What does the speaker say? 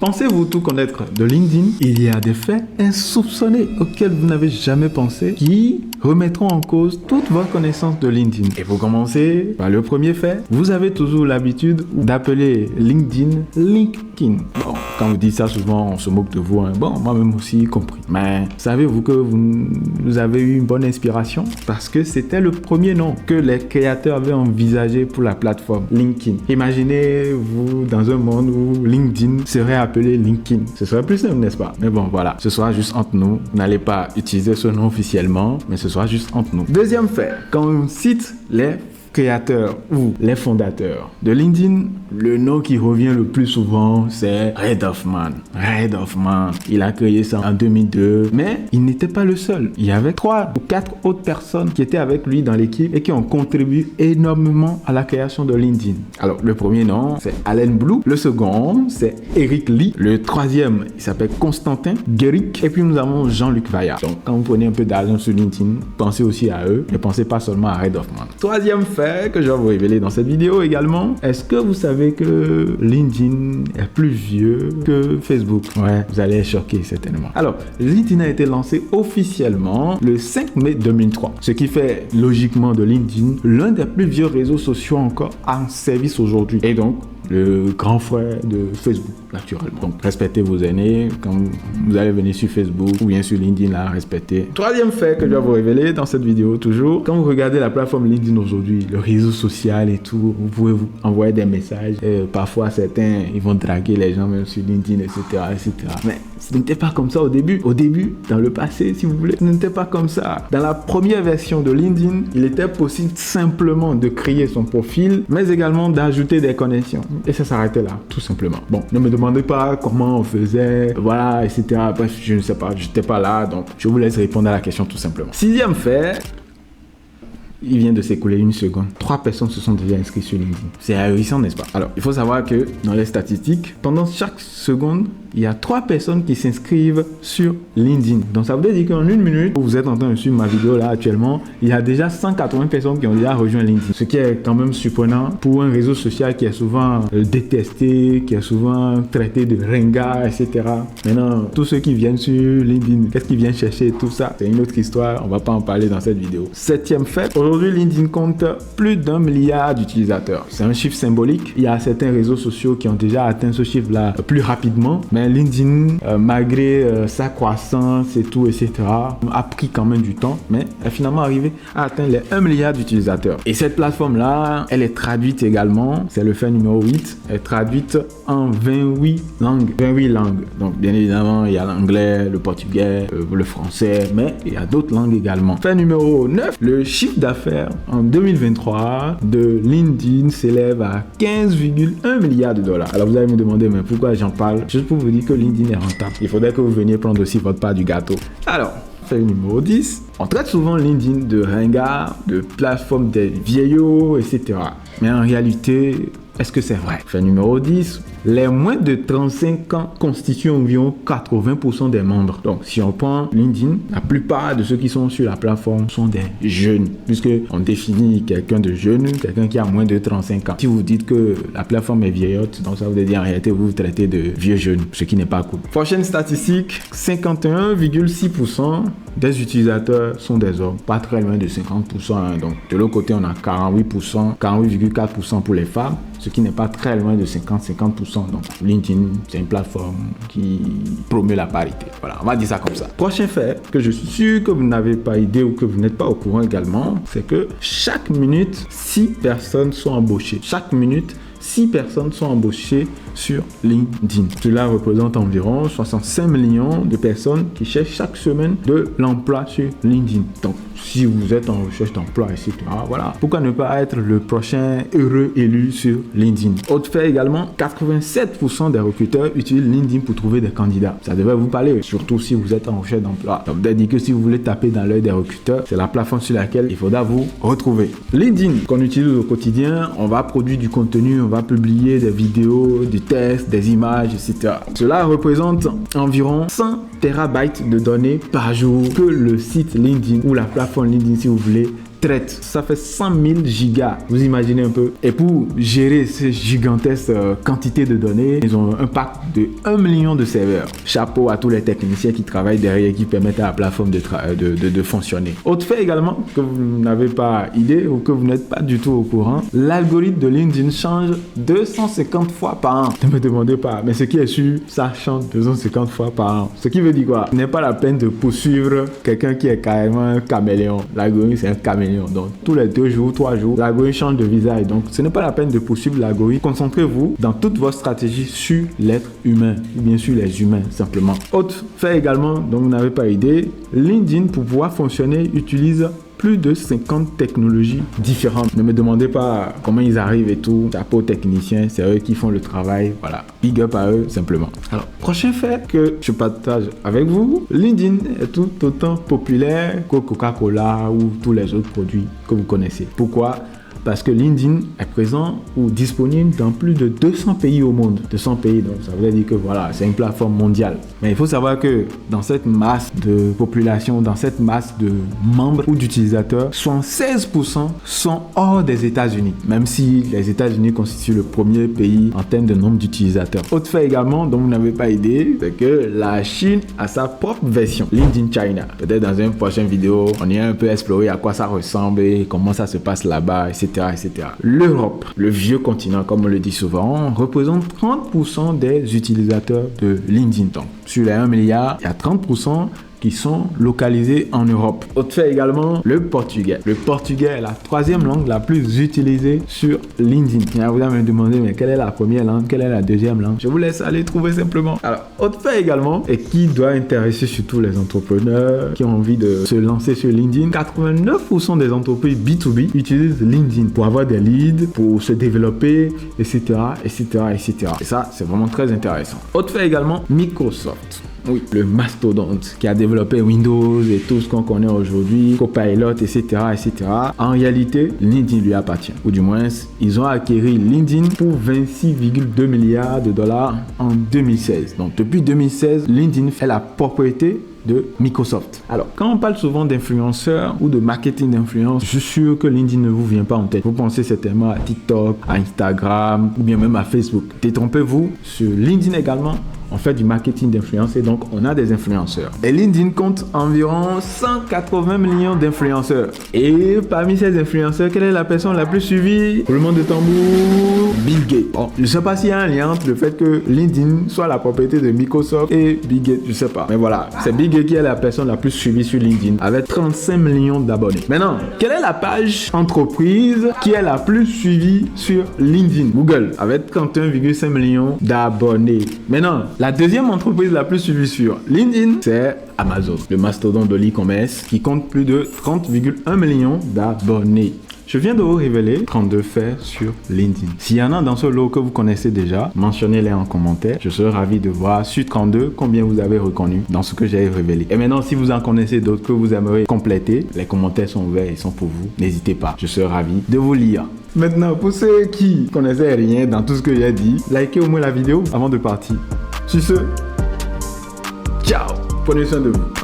Pensez-vous tout connaître de LinkedIn? Il y a des faits insoupçonnés auxquels vous n'avez jamais pensé qui remettront en cause toutes vos connaissances de LinkedIn. Et pour commencer, par le premier fait, vous avez toujours l'habitude d'appeler LinkedIn LinkedIn. Bon, quand vous dites ça, souvent on se moque de vous. Hein. Bon, moi-même aussi compris. Mais savez-vous que vous avez eu une bonne inspiration? Parce que c'était le premier nom que les créateurs avaient envisagé pour la plateforme LinkedIn. Imaginez-vous dans un monde où LinkedIn serait appelé LinkedIn. Ce serait plus simple, n'est-ce pas? Mais bon, voilà. Ce sera juste entre nous. Vous n'allez pas utiliser ce nom officiellement, mais ce sera juste entre nous. Deuxième fait, quand on cite les créateurs ou les fondateurs de LinkedIn, le nom qui revient le plus souvent, c'est Reid Hoffman. Reid Hoffman, il a créé ça en 2002, mais il n'était pas le seul. Il y avait 3 ou 4 autres personnes qui étaient avec lui dans l'équipe et qui ont contribué énormément à la création de LinkedIn. Alors, le premier nom, c'est Allen Blue. Le second, c'est Eric Lee. Le troisième, il s'appelle Constantin Guéric. Et puis, nous avons Jean-Luc Vaillard. Donc, quand vous prenez un peu d'argent sur LinkedIn, pensez aussi à eux. Ne pensez pas seulement à Reid Hoffman. Troisième fait que je vais vous révéler dans cette vidéo également. Est-ce que vous savez que LinkedIn est plus vieux que Facebook? Ouais, vous allez être choqué certainement. Alors, LinkedIn a été lancé officiellement le 5 mai 2003, ce qui fait logiquement de LinkedIn l'un des plus vieux réseaux sociaux encore en service aujourd'hui. Et donc, le grand frère de Facebook, naturellement. Donc, respectez vos aînés. Quand vous allez venir sur Facebook ou bien sur LinkedIn, là, respectez. Troisième fait que je vais vous révéler dans cette vidéo, toujours. Quand vous regardez la plateforme LinkedIn aujourd'hui, le réseau social et tout, vous pouvez vous envoyer des messages. Et parfois, certains, ils vont draguer les gens même sur LinkedIn, etc., etc. Mais ce n'était pas comme ça au début. Au début, dans le passé, si vous voulez, ce n'était pas comme ça. Dans la première version de LinkedIn, il était possible simplement de créer son profil, mais également d'ajouter des connexions. Et ça s'arrêtait là, tout simplement. Bon, ne me demandez pas comment on faisait, voilà, etc. Bref, je ne sais pas, je n'étais pas là, donc je vous laisse répondre à la question tout simplement. Sixième fait, il vient de s'écouler une seconde. 3 personnes se sont déjà inscrites sur LinkedIn. C'est ahurissant, n'est-ce pas? Alors, il faut savoir que dans les statistiques, pendant chaque seconde, il y a 3 personnes qui s'inscrivent sur LinkedIn. Donc, ça veut dire qu'en une minute, où vous êtes en train de suivre ma vidéo là actuellement, il y a déjà 180 personnes qui ont déjà rejoint LinkedIn. Ce qui est quand même surprenant pour un réseau social qui est souvent détesté, qui est souvent traité de ringard, etc. Maintenant, tous ceux qui viennent sur LinkedIn, qu'est-ce qu'ils viennent chercher? Tout ça, c'est une autre histoire. On va pas en parler dans cette vidéo. Septième fait, aujourd'hui, LinkedIn compte plus d'1 milliard d'utilisateurs. C'est un chiffre symbolique. Il y a certains réseaux sociaux qui ont déjà atteint ce chiffre-là plus rapidement. Mais LinkedIn, malgré sa croissance et tout, etc., a pris quand même du temps, mais est finalement arrivé à atteindre les 1 milliard d'utilisateurs. Et cette plateforme-là, elle est traduite également, c'est le fait numéro 8, elle est traduite en 28 langues. 28 langues. Donc, bien évidemment, il y a l'anglais, le portugais, le français, mais il y a d'autres langues également. Fait numéro 9, le chiffre d'affaires en 2023 de LinkedIn s'élève à 15,1 milliards de dollars. Alors, vous allez me demander, mais pourquoi j'en parle? Juste pour vous dire que LinkedIn est rentable. Il faudrait que vous veniez prendre aussi votre part du gâteau. Alors, fait numéro 10. On traite souvent LinkedIn de ringard, de plateforme des vieillots, etc. Mais en réalité, est-ce que c'est vrai? Fait numéro 10. Les moins de 35 ans constituent environ 80% des membres. Donc, si on prend LinkedIn, la plupart de ceux qui sont sur la plateforme sont des jeunes, puisque on définit quelqu'un de jeune, quelqu'un qui a moins de 35 ans. Si vous dites que la plateforme est vieillotte, donc ça veut dire en réalité vous vous traitez de vieux jeunes, ce qui n'est pas cool. Prochaine statistique, 51,6% des utilisateurs sont des hommes, pas très loin de 50%. Hein. Donc, de l'autre côté, on a 48%, 48,4% pour les femmes, ce qui n'est pas très loin de 50%. Donc, LinkedIn, c'est une plateforme qui promeut la parité. Voilà, on va dire ça comme ça. Prochain fait, que je suis sûr que vous n'avez pas idée ou que vous n'êtes pas au courant également, c'est que chaque minute, 6 personnes sont embauchées. Chaque minute, 6 personnes sont embauchées sur LinkedIn. Cela représente environ 65 millions de personnes qui cherchent chaque semaine de l'emploi sur LinkedIn. Donc, si vous êtes en recherche d'emploi, etc., voilà. Pourquoi ne pas être le prochain heureux élu sur LinkedIn? Autre fait également, 87% des recruteurs utilisent LinkedIn pour trouver des candidats. Ça devrait vous parler, surtout si vous êtes en recherche d'emploi. Ça veut dire que si vous voulez taper dans l'œil des recruteurs, c'est la plateforme sur laquelle il faudra vous retrouver. LinkedIn, qu'on utilise au quotidien, on va produire du contenu, on va publier des vidéos, des textes, des images, etc. Cela représente environ 100 terabytes de données par jour que le site LinkedIn ou la plateforme LinkedIn, si vous voulez, traite. Ça fait 100 000 gigas. Vous imaginez un peu. Et pour gérer ces gigantesques quantités de données, ils ont un pack de 1 million de serveurs. Chapeau à tous les techniciens qui travaillent derrière et qui permettent à la plateforme de fonctionner. Autre fait également que vous n'avez pas idée ou que vous n'êtes pas du tout au courant, l'algorithme de LinkedIn change 250 fois par an. Ne me demandez pas, mais ce qui est sûr, ça change 250 fois par an. Ce qui veut dire quoi? Ce n'est pas la peine de poursuivre quelqu'un qui est carrément un caméléon. L'algorithme, c'est un caméléon. Donc, tous les 2 jours, 3 jours, l'algorithme change de visage. Donc, ce n'est pas la peine de poursuivre l'algorithme. Concentrez-vous dans toute votre stratégie sur l'être humain. Bien sûr, les humains, simplement. Autre fait également, dont vous n'avez pas idée, LinkedIn, pour pouvoir fonctionner, utilise plus de 50 technologies différentes. Ne me demandez pas comment ils arrivent et tout. Chapeau technicien, c'est eux qui font le travail. Voilà, big up à eux simplement. Alors, prochain fait que je partage avec vous, LinkedIn est tout autant populaire que Coca-Cola ou tous les autres produits que vous connaissez. Pourquoi? Parce que LinkedIn est présent ou disponible dans plus de 200 pays au monde. 200 pays, donc ça veut dire que voilà, c'est une plateforme mondiale. Mais il faut savoir que dans cette masse de population, dans cette masse de membres ou d'utilisateurs, 76% sont hors des États-Unis. Même si les États-Unis constituent le premier pays en termes de nombre d'utilisateurs. Autre fait également dont vous n'avez pas idée, c'est que la Chine a sa propre version, LinkedIn China. Peut-être dans une prochaine vidéo, on ira un peu explorer à quoi ça ressemble et comment ça se passe là-bas, etc. L'Europe, le vieux continent comme on le dit souvent, représente 30% des utilisateurs de LinkedIn. Donc, sur les 1 milliard, il y a 30% qui sont localisés en Europe. Autre fait également, le portugais. Le portugais est la 3e langue la plus utilisée sur LinkedIn. Vous allez me demander, mais quelle est la première langue? Quelle est la 2e langue? Je vous laisse aller trouver simplement. Alors, autre fait également, et qui doit intéresser surtout les entrepreneurs qui ont envie de se lancer sur LinkedIn, 89% des entreprises B2B utilisent LinkedIn pour avoir des leads, pour se développer, etc., etc., etc. Et ça, c'est vraiment très intéressant. Autre fait également, Microsoft. Oui, le mastodonte qui a développé Windows et tout ce qu'on connaît aujourd'hui, Copilot, etc., etc. En réalité, LinkedIn lui appartient. Ou du moins, ils ont acquis LinkedIn pour 26,2 milliards de dollars en 2016. Donc, depuis 2016, LinkedIn fait la propriété de Microsoft. Alors, quand on parle souvent d'influenceurs ou de marketing d'influence, je suis sûr que LinkedIn ne vous vient pas en tête. Vous pensez certainement à TikTok, à Instagram ou bien même à Facebook. Détrompez-vous, sur LinkedIn également, on fait du marketing d'influence et donc on a des influenceurs. Et LinkedIn compte environ 180 millions d'influenceurs. Et parmi ces influenceurs, quelle est la personne la plus suivie? Pour le monde de tambour, Bill Gates. Bon, je ne sais pas s'il y a un lien entre le fait que LinkedIn soit la propriété de Microsoft et Bill Gates, je ne sais pas. Mais voilà, c'est Bill Gates qui est la personne la plus suivie sur LinkedIn avec 35 millions d'abonnés. Maintenant, quelle est la page entreprise qui est la plus suivie sur LinkedIn? Google, avec 31,5 millions d'abonnés. Maintenant, la deuxième entreprise la plus suivie sur LinkedIn, c'est Amazon, le mastodonte de l'e-commerce qui compte plus de 30,1 millions d'abonnés. Je viens de vous révéler 32 faits sur LinkedIn. S'il y en a dans ce lot que vous connaissez déjà, mentionnez-les en commentaire. Je serai ravi de voir sur 32 combien vous avez reconnu dans ce que j'ai révélé. Et maintenant, si vous en connaissez d'autres que vous aimeriez compléter, les commentaires sont ouverts et sont pour vous. N'hésitez pas, je serai ravi de vous lire. Maintenant, pour ceux qui connaissaient rien dans tout ce que j'ai dit, likez au moins la vidéo avant de partir. Sur ce, ciao, prenez soin de vous.